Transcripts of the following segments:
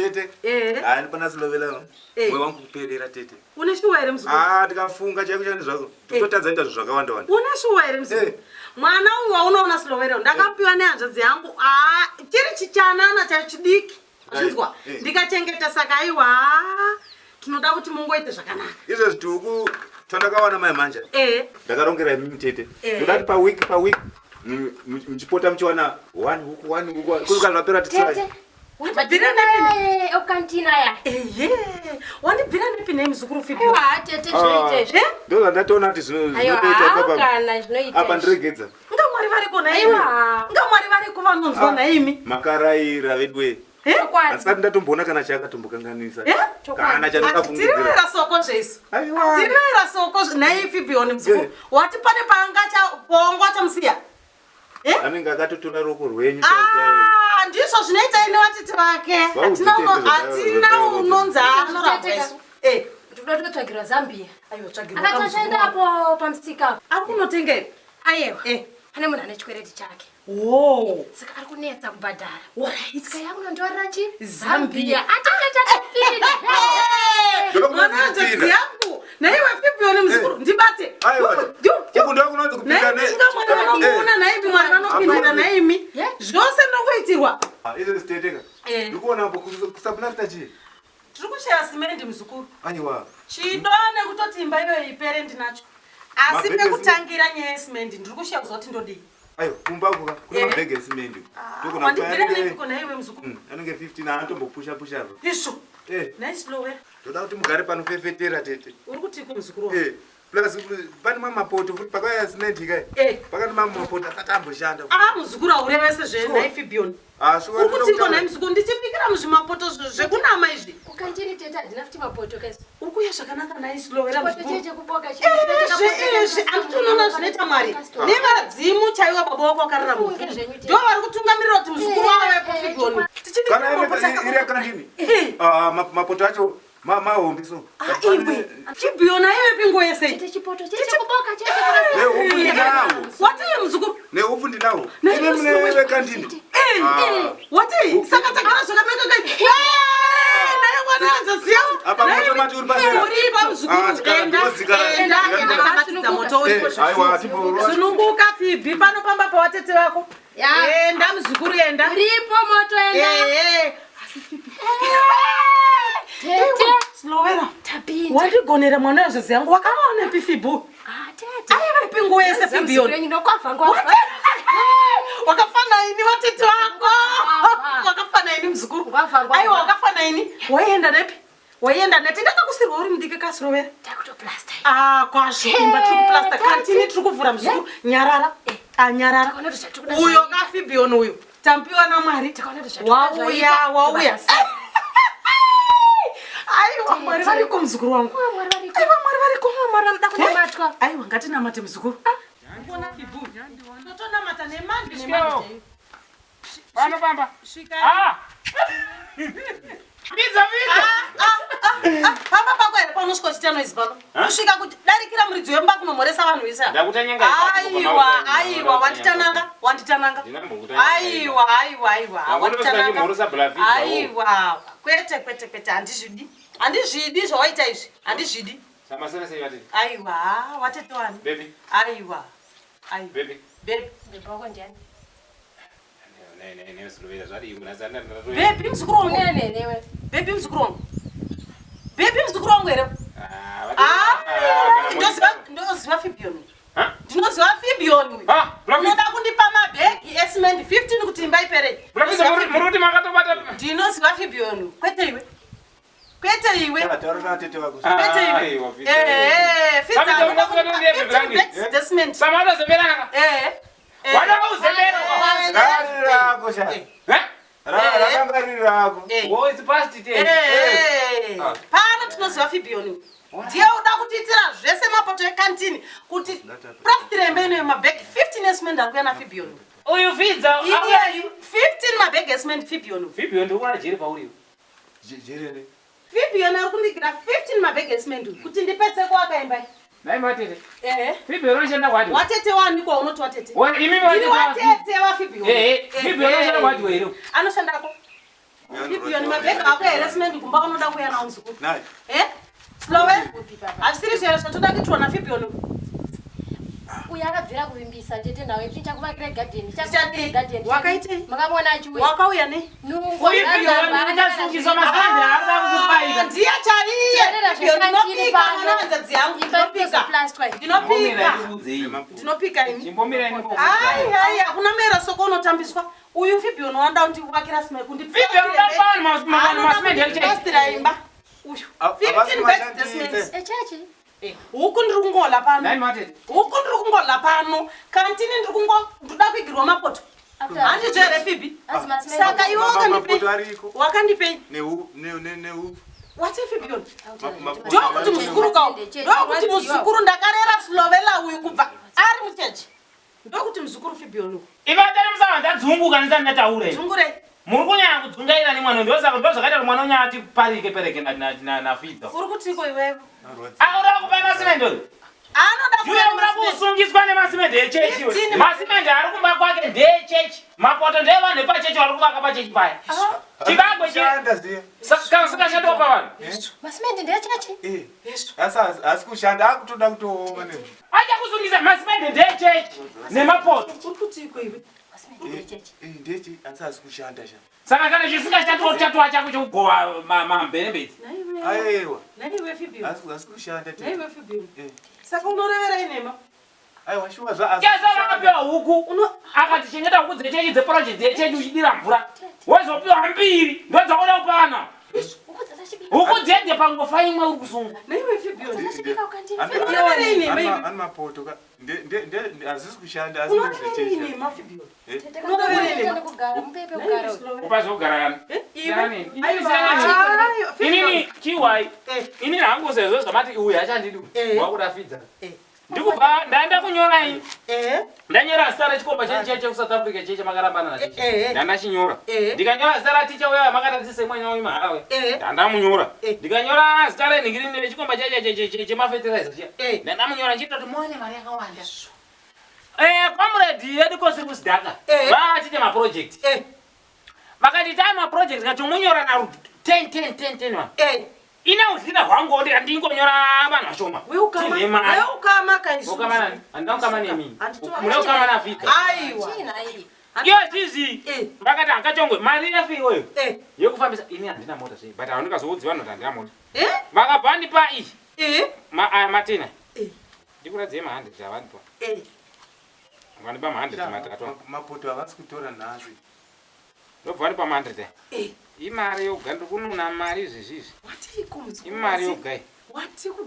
Tete. Ah, ndipana Silovela. Mwe wangu kupelera tete. Uneshuwa here mzukuru? Ah, ndikafunga chako chani zvako. Totadza ita zvakawanda wanda. Uneshuwa here mzukuru? Mwana uyu waunoona Silovela ndakapiwa nehanzvadzi yangu. Ah, chiri chichanana chachidiki. Zvinzwa? Ndikachengeta saka aiwa. Tinoda kuti mungoite zvakanaka. Izvo zvituku tandakawana mai manja. Ndakarongera mimi tete. Ndodati pa week mchipota mchiwana 1 huku kuruka zvapera titsai. Wandibvira naye okantina ya. Wandibvira nepi nei muzukuru Fidza? Aiwa tete zvoite. Ndo ndatoona kuti zvinoita papa. Kana zvinoita. Apa ndiregedza. Ngamwari variko naimi. Ngamwari variko vanonzwa naimi. Makaraira vedwe. Asati ndatomboona kana chakatombokanganisa. Kana chanakafungidzira. Tirera soko zvesu. Tirera soko naye Fibioni muzukuru. Wati pane panga pongwa chamusiya. Anenge akatotora roko rwenyu. Ndizvo zvinoita ine watiti vake. Hatina unonza anorabwesu. Ndikuda kutotsvagira Zambia. Aiwa tsvagira. Akatoshanda hapo pamusika. Akunotengera. Aiwa. Pane munhu ane chikwereti chake. Saka ari kunetsa kubhadhara. Saka yangu ndorara chi? Zambia. Mwananzi yangu. Naiwe Fibioni mzukuru ndibate. Aiwa. Chikundo kunonzi kupinda ne. Mwana naimi mwana vanopindira naimi. Zvose ndokuitirwa. Izvo ziteteka. Ndikuona hapo kusaplasta chi? Tiri kushaya simendi mzukuru. Aiwa. Chido nekutoti imba iyoyo ipere ndinacho. Asi pekutangira nyaya yesimendi ndiri kushaya kuzoti ndodii. Ayo, kumba kuka kuna mabhegi esimendi. Ndokuna wandibvira nepiko naiwe mzukuru. Anenge 15 anotombopusha pusha. Isvo. Naisilovera. Ndoda kuti mugare panofefetera tete. Uri kuti kumzukuru wangu. Plus pani mamapoto kuti pakaya simendi kai. Pakati mamapoto asati amboshanda. Muzukuru aurevese zvenai Fibioni. Uri kuti iko nai mzukuru ndichipikira muzvimapoto zvekunama izvi. Ukandiri tete handina futi mapoto kaisi. Uri kuya zvakanaka naisilovera mzukuru. Poto cheche kuboka Zvezvi anditonoona zvinoita Mwari. Nevadzimu chaiwa baba wako akarara mufu. Ndo vari kutungamirira kuti muzukuru wawepo Fibioni. Kana iri yakandini. Mapoto acho mahombi so. Iwe Fibioni aiwe pingo yese. Tete chipoto cheche kuboka cheche kurasa. Ufundi nawo. Wati mzukuru. Ne ufundi nawo. Ine mune kandini. Wati saka takara zvakanaka kai. Naye mwana anzaziya. Apa moto mati uri pasera. Uri pa mzukuru. Enda moto uri. Aiwa timboro. Sununguka Fibi panopamba pawatete wako. Enda mzukuru enda. Uripo moto enda. Tete Silovela. Tapinza. Wandigonera mwana wazvazi yangu wakaona nepi Fibu? Tete. Aiva pingo yese Fibioni. Ndokwafa. Wakafana ini watete wako. Wakafana ini mzukuru. Aiwa wakafana ini. Waienda nepi? Waienda nepi? Ndakakusirwa uri mudike ka Silovela. Takutoplasta. Kwazvo imba tiri kuplasta. Kantini tiri kuvhura mzukuru. Nyarara. Nyarara. Uyo ka Fibioni uyu. Tampiwa naMwari. Wauya. Aiwa Mwari variko mzukuru wangu. Aiwa Mwari variko. Mwari vanoda kunamatwa. Aiwa ngatinamate mzukuru. Ndikuona Fibu. Totonamata nemandi nemandi. Pamba. Svika. Fidza. Pamba pakwere paunosvika chitano izvi pano. Kusvika kuti darikira muridzi wemba kunomhoresa vanhu visa. Ndakutanyanga. Aiwa wanditananga. Aiwa wanditananga. Aiwa kwete handizvidi zvawaita izvi. Handizvidi. Samasana sei vati? Aiwa watete wani. Baby. Aiwa. Baby. Ndibhoko ndiani? Ne Silovela zvadi munazana ndatoya. Baby mzukuru wangu. Newe. Baby mzukuru wangu here. Ndinoziva Fibioni. Ndinoziva Fibioni uyu. Unoda kundipa mabhegi esimendi 15 kuti imba ipere. Muruti makatobata. Ndinoziva Fibioni. Kwete iwe. Taura tete wako. Kwete iwe. Fidza. Desmond. Samada zeberanga. Wada uzebera. Rako sha. Rakangarira. It's past 10. Pano tinoziva Fibioni. Ndiye uda kutiitira zvese mapoto ekantini kuti prastirembe ino mabhegi 15 esimendi ari kuya Fibioni. Uyu Fidza. 15 mabhegi esimendi Fibioni. Fibioni ndikuona jeri pauri. Jeri. Fibioni ari kundigira 15 mabhegi esimendi kuti ndipetse kwakaimba. Nai matete. Fibioni unoshanda kwadi. Watete wani kwa unoti watete? Imi watete. Watete wa Fibioni. Fibioni unoshanda kwadi weiro. Anoshanda ko. Fibioni mabheka ako harassment kumba unoda kuya na muzukuru. Nai. Silovela. Asiri zvera zvatoda kuitwa Fibioni. Uyakabvira kuvimbisa tete nawe pincha kumakire garden. Garden. Wakaite? Makamona chiwe. Wakauya ne? Nungo. Ndasungisa masande arada kukupaika. Ndiya chariye. Fibioni ndinopika mwana wanzadzi yangu. Ndinopika ini. Chimbomira ini. Ai, hakuna mera soko unotambiswa. Uyu Fibioni wanda kuti wakira sima kundi. Fibioni ndapana masimende yalicheki. Bastira imba. Uyu. 15 best Echachi. Huku ndiri kungola pano. Nani matete? Huku ndiri kungola pano. Kantini ndiri ndoda kuigirwa mapoto. Handijere Fibi. Saka iwe wakandipei. Ne Wati Fibioni? Ndokuti muzukuru kawo. Ndokuti muzukuru ndakarera Silovela uyu kubva ari muchechi. Ndokuti muzukuru Fibioni. Ivatari musavanda dzunguka ndisandataure. Dzungure. Muri kunyanya kudzungaira nemwana ndosaka ndozvakaita mwana unyati parike pereke na Fidza. Uri kutiko iwewe? Aura kupa masimende. Anoda kuenda kusungiswa nemasimende echechi. Masimende ari kumba kwake ndechechi. Mapoto ndevanhu pachechi vari kuvaka pachechi paya. Chivakwe chiri. Saka shando pa vanhu. Masimende ndechechi? Asi kushanda akutoda kutooma ne. Acha kusungisa masimende ndechechi nemapoto. Uri kutiko iwe? Ndechi asi kushanda sha. Saka kana chisingashandi chatwa chako chokugova mamberembedzi. Aiwa. Naiwe Fibioni. Asi kushanda te. Naiwe Fibioni. Saka unorevera inema. Aiwa shuwa za asi. Kesa vakapiwa huku. Akatichengeta huku dzechechi dzeproject dzechechi uchidira mvura. Wezopiwa mbiri ndodzakuda kupana. Huku dzende pangofa imwe uri kusunga. Naiwe Fibioni. Unorevera inema. Ani mapoto ka. Asi kushanda asi unorevera inema Fibioni. Unorevera inema. Upazogara yani. Iwe. Inini chiwai. Inini hangu sezvo zvamati uyu achandidi. Wakuda Fidza. Ndikubva ndaenda kunyora ini. Ndanyora zita rechikomba cheche kuSouth Africa cheche makarambana nacheche. Ndandachinyora. Ndikanyora zita raticha uya makatadzise mwana uyu maharawe. Ndandamunyora. Ndikanyora zita renhingirine rechikomba cheche chemafertilizer chiya. Ndandamunyora nchitoti muone mari yakawanda. Comrade yedu kosikusidhaka. Vachite maproject. Vakati tama project katomunyora na 10 ina uzina hwangu ndi ndingonyora vanhu vashoma. Weukama kaisuza. Ukama andakama nemi. Munokama na Fidza. Aiwa. Iyo chizi. Vakati Kachongwe mari yafi iweyo. Yokufambisa ini handina mota sei. But andikazoudzi vanhu kuti handina mota. Vakabva ndipa iyi. Matena. Ndikuradze ma 100 avandipa. Vandipa ma 100 matatu. Mapoto avasi kutora nhasi. Ndobva ndipa ma 100. Imari yoga ndikununa mari izvizvi. Imari yoga.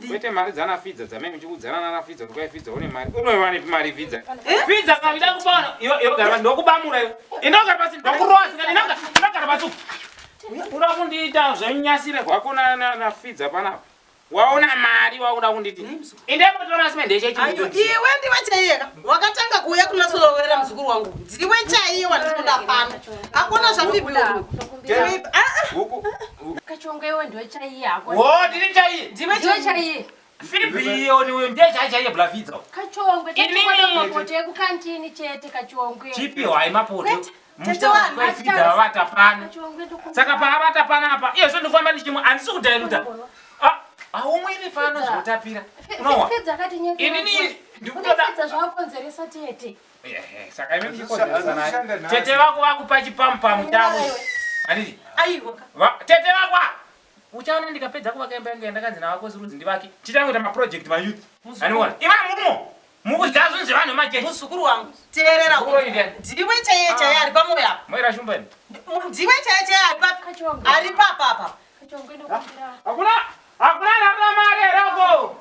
Kwete mari dzana Fidza dzamene uchikudzana na Fidza kuti Fidza une mari. Unowana mari Fidza. Fidza kavida kupana. Yoga ndokubamura yo. Inoga pasi ndokuroa sika inoga pasi. Ura kundiita zvenyasire kwako na Fidza panapa. Waona mari wakuda kunditi. Indemo tora simende chechi. Iwe ndiwe chaiye. Wakatanga kuuya kuna Silovela muzukuru wangu. Ndiwe chaiye wandikuda pano. Akona zva Fibioni. Kachongwe wewe ndiwe chaiye yako. Ndiri chaiye. Ndiwe chaiye. Fibioni wewe ndiye chaiye bla Fidza. Kachongwe tatoda mapoto ekukantini chete Kachongwe. Chipi wai mapoto. Tete wangu Fidza vatapana. Saka pa vatapana apa. Iyo ndofamba ndichimwe andisi kudairuta. Aumwiri fano zvotapira. Unowa. Fidza akati nyeke. Inini ndikutoda. Fidza zvakonzeresa tete. Saka ime ndikonzeresa naye. Tete vako vakupa chipamu chavo. Anditi. Aiwa. Tete vako. Uchaona ndikapedza kuvaka imba yangu yandakanzi navako ziruzi ndivake. Chitangoita maproject mayouth. Aniona. Ima mumo. Mukudziva zvinhu zvevanhu vemajeshi. Muzukuru wangu. Teerera. Ndiwe chaiye ari pamoyo apa. Moira shumbani. Ndiwe chaiye ari pa. Ari papa. Kachongwe ndokumbira. Hakuna nara mari rako.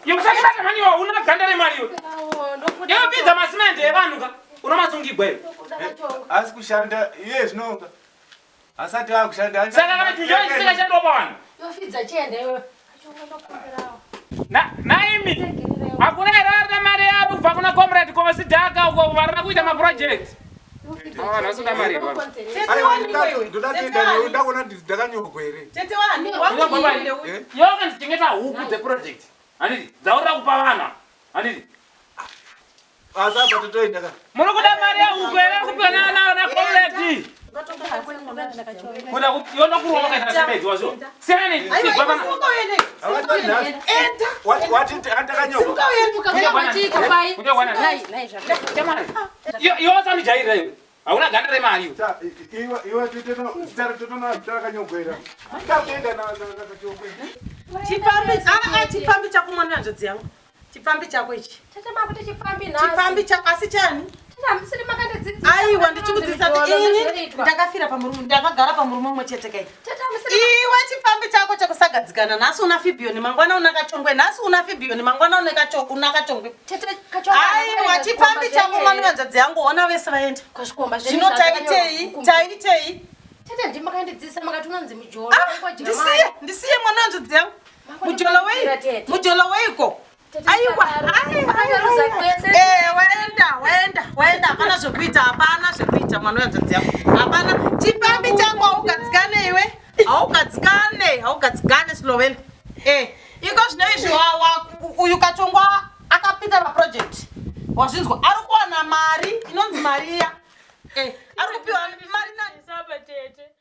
Yosakata maniwa una ganda remari yo. Yo pizza masimende evanhu ka. Unomasungigwa yo. Asi kushanda iye zvinonga. Asati akushanda. Saka kana chijo chisingashanda pano. Yo Fidza chiende yo. Kachongwe ndokumbira. Naimi. Hakuna nara mari yako kubva kuna comrade kosidhaka uko varina kuita maproject. Nasuda mari bwana. Ndakona ndakanyogwa here. Tete wani wangu. Yoga ndichengeta huku dze project. Anditi dzaura kupa vana. Anditi. Asa patotoenda ka. Munokuda mari ya huku here kupa na comrade. Kuna yona kuruwa makaita sebezi wazo. Sene ni baba. Enta. What antakanyo. Kuja bwana. Jamani. Yo sami jaira yo. Hauna ganda re mali. Iwa tuteno tutona takanyogwera. Ndakenda na Kachongwe. Chipambi chako mwana njozi yangu. Chipambi chako ichi. Tata makuti chipambi nasi. Chipambi chako asi chani? Tata msiri makande dzidzi. Aiwa ndichikudzisa ini ndakafira pamurumu ndakagara pamurumu mwe chete kai. Tata msiri. Iwa chipambi chako chakusagadzikana nasi una Fibioni mangwana una Kachongwe nasi una Fibioni mangwana una Kachongwe. Tata Kachongwe. Aiwa chipambi chako mwana njozi yangu ona vese vaenda. Kwashikomba Zvino taitei. Tata ndima kaende dzisa makatuna nzi mujolo. Ndisiye mwana njozi yangu. Mujolo weiko. Aiwa, waenda, hapana zvekuita, hapana zvekuita mwana wanzodzi yangu. Hapana, chipambi chako haugadzikane iwe. Haugadzikane Silovela. Iko zvinoizvi uyu Kachongwe akapita paproject. Wazvinzwa, ari kuwana mari, inonzi Maria. Ari kupiwa mari nani? Sabatete.